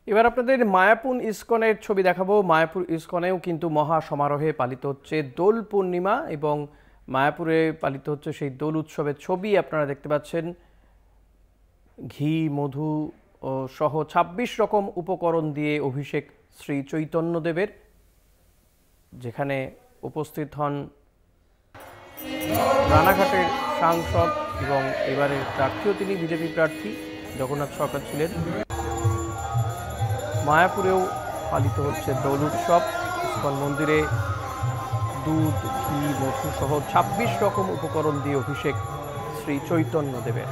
এবার আপনাদের মায়াপুর ইসকনের ছবি দেখাবো। মায়াপুর ইসকনেও কিন্তু মহা সমারোহে পালিত হচ্ছে দোল পূর্ণিমা এবং মায়াপুরে পালিত হচ্ছে সেই দোল উৎসবের ছবি আপনারা দেখতে পাচ্ছেন। ঘি, মধু ও সহ ২৬ রকম উপকরণ দিয়ে অভিষেক শ্রী চৈতন্যদেবের, যেখানে উপস্থিত হন রানাঘাটের সাংসদ এবং এবারের প্রার্থীও তিনি বিজেপি প্রার্থী জগন্নাথ সরকার ছিলেন। মায়াপুরেও পালিত হচ্ছে দোল উৎসব। ইসকন মন্দিরে দুধ, ঘি, মধু সহ ২৬ রকম উপকরণ দিয়ে অভিষেক শ্রী চৈতন্যদেবের।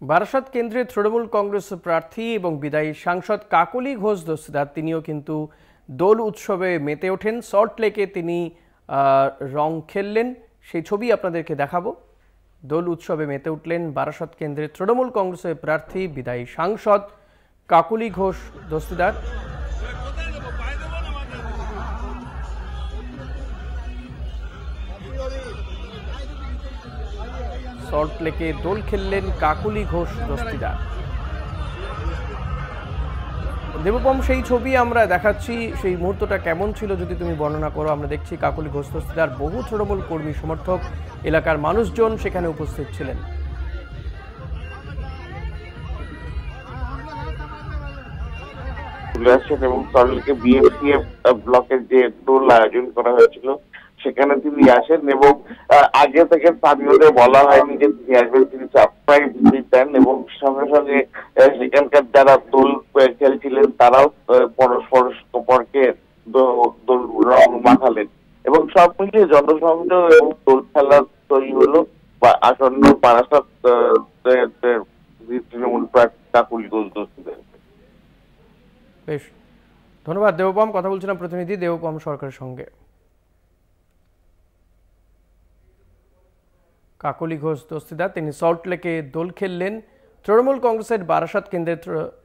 বারাসাত কেন্দ্রের তৃণমূল কংগ্রেস প্রার্থী এবং বিদায়ী সাংসদ কাকলি ঘোষ দস্তিদার তিনিও কিন্তু দোল উৎসবে মেতে ওঠেন। সল্ট লেকে তিনি রং খেললেন, সেই ছবি আপনাদেরকে দেখাবো। দোল উৎসবে মেতে উঠলেন বারাসাত কেন্দ্রের তৃণমূল কংগ্রেসের প্রার্থী বিদায়ী সাংসদ কাকলি ঘোষ দস্তিদার। সল্ট লেকে দোল খেললেন কাকলি ঘোষ দস্তিদার। দেবপম, সেই ছবি আমরা দেখাচ্ছি, সেই মুহূর্তটা কেমন ছিল যদি তুমি বর্ণনা করো। আমরা দেখছি কাকলি ঘোষ দস্তিদার, বহু তৃণমূল কর্মী সমর্থক, এলাকার মানুষজন সেখানে উপস্থিত ছিলেন। এবং সল্টলেকে বিএমসিএফ ব্লকের যে দোল আয়োজন করা হয়েছিল সেখানে তিনি আসেন এবং আগে থেকে স্থানীয়দের বলা হয়নি যে তিনি আসবেন, তিনি সারপ্রাইজ ভিজিট দেন এবং সঙ্গে সঙ্গে সেখানকার যারা দোল খেলছিলেন তারাও পরস্পর সম্পর্কে দোল রং মাখালেন এবং সব মিলিয়ে জনসংযোগ এবং দোল খেলা তৈরি হলো বা আসন্ন বারাসাত তৃণমূল প্রার্থী কাকলি ঘোষ দস্তিদার। বেশ, ধন্যবাদ দেবপম। কথা বলছিলাম প্রতিনিধি দেবপম সরকারের সঙ্গে। কাকলি ঘোষ দস্তিদার তিনি সল্ট লেকে দোল খেললেন। তৃণমূল কংগ্রেসের বারাসাত কেন্দ্রের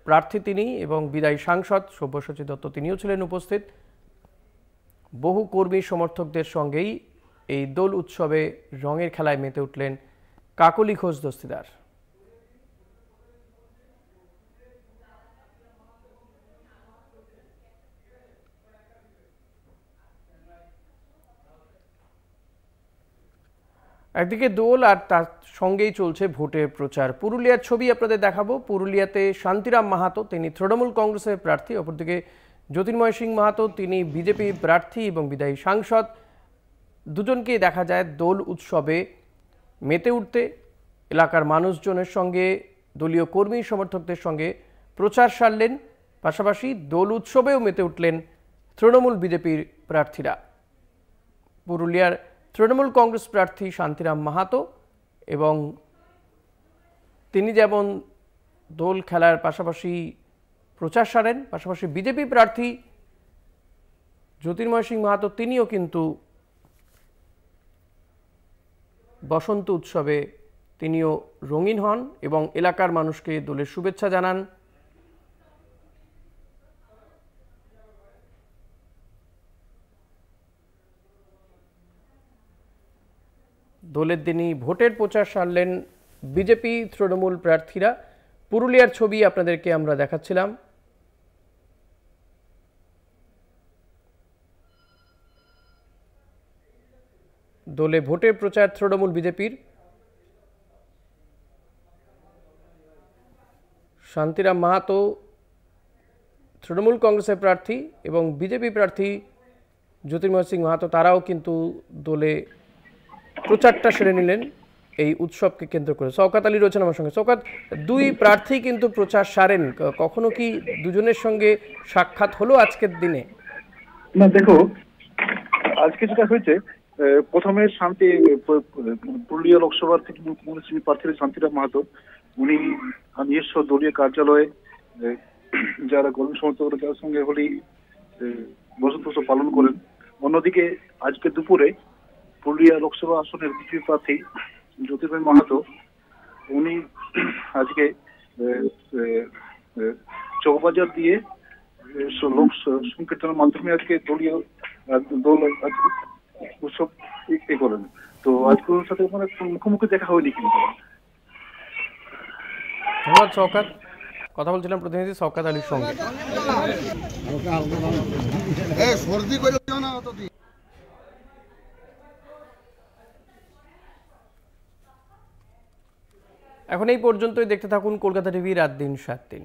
প্রার্থী তিনি এবং বিদায়ী সাংসদ সব্যসাচী দত্ত তিনিও ছিলেন উপস্থিত। বহু কর্মী সমর্থকদের সঙ্গেই এই দোল উৎসবে রঙের খেলায় মেতে উঠলেন কাকলি ঘোষ দস্তিদার। একদিকে দোল আর তার সঙ্গেই চলছে ভোটের প্রচার। পুরুলিয়ার ছবি আপনাদের দেখাবো। পুরুলিয়াতে শান্তিরাম মাহাতো তিনি তৃণমূল কংগ্রেসের প্রার্থী, অপরদিকে জ্যোতির্ময় সিং মাহাতো তিনি বিজেপি প্রার্থী এবং বিদায়ী সাংসদ। দুজনকেই দেখা যায় দোল উৎসবে মেতে উঠতে। এলাকার মানুষজনের সঙ্গে, দলীয় কর্মী সমর্থকদের সঙ্গে প্রচার সারলেন, পাশাপাশি দোল উৎসবেও মেতে উঠলেন তৃণমূল বিজেপির প্রার্থীরা। পুরুলিয়ার তৃণমূল কংগ্রেস প্রার্থী শান্তিরাম মাহাতো এবং তিনি যেমন দোল খেলার পাশাপাশি প্রচার সারেন, পাশাপাশি বিজেপি প্রার্থী জ্যোতির্ময় সিং মাহাতো তিনিও কিন্তু বসন্ত উৎসবে তিনিও রঙিন হন এবং এলাকার মানুষকে দোলের শুভেচ্ছা জানান। দোলের দিনই ভোটের প্রচার সারলেন বিজেপি তৃণমূল প্রার্থীরা। পুরুলিয়ার ছবি আপনাদেরকে আমরা দেখাচ্ছিলাম। দোলে ভোটের প্রচার তৃণমূল বিজেপির। শান্তিরাম মাহাতো তৃণমূল কংগ্রেসের প্রার্থী এবং বিজেপি প্রার্থী জ্যোতির্ময় সিং মাহাতো তারাও কিন্তু দোলে প্রচারটা সেরে নিলেন এই উৎসবকে কেন্দ্র করে। শওকত আলী রয়েছেন আমার সঙ্গে। শওকত, দুই প্রার্থী কিন্তু প্রচার সারেন, কখনো কি দুজনের সঙ্গে সাক্ষাৎ হলো আজকের দিনে? না দেখো, আজকে যেটা হয়েছে, প্রথমে পুরুলিয়া লোকসভার থেকে মুখ্যমন্ত্রী প্রার্থী শান্তিরাম মাহাতো উনি নিজস্ব দলীয় কার্যালয়ে যারা কর্মী সমর্থকরা যার সঙ্গে হোলি বসন্ত উৎসব পালন করেন। অন্যদিকে আজকে দুপুরে পুরুলিয়া লোকসভা আসনের বিজেপি প্রার্থী জ্যোতির্ময় মাহাতো উনি আজকে চৌবাজার দিয়ে লোক সংকীর্তনের মাধ্যমে আজকে দলীয় দল উৎসব করেন। তো আজকে ওর সাথে মানে মুখোমুখি দেখা হয়নি কিন্তু। ধন্যবাদ শওকত। কথা বলছিলাম প্রতিনিধি শওকত আলীর সঙ্গে। এখন এই পর্যন্তই। দেখতে থাকুন কলকাতা টিভি রাত দিন 7 দিন।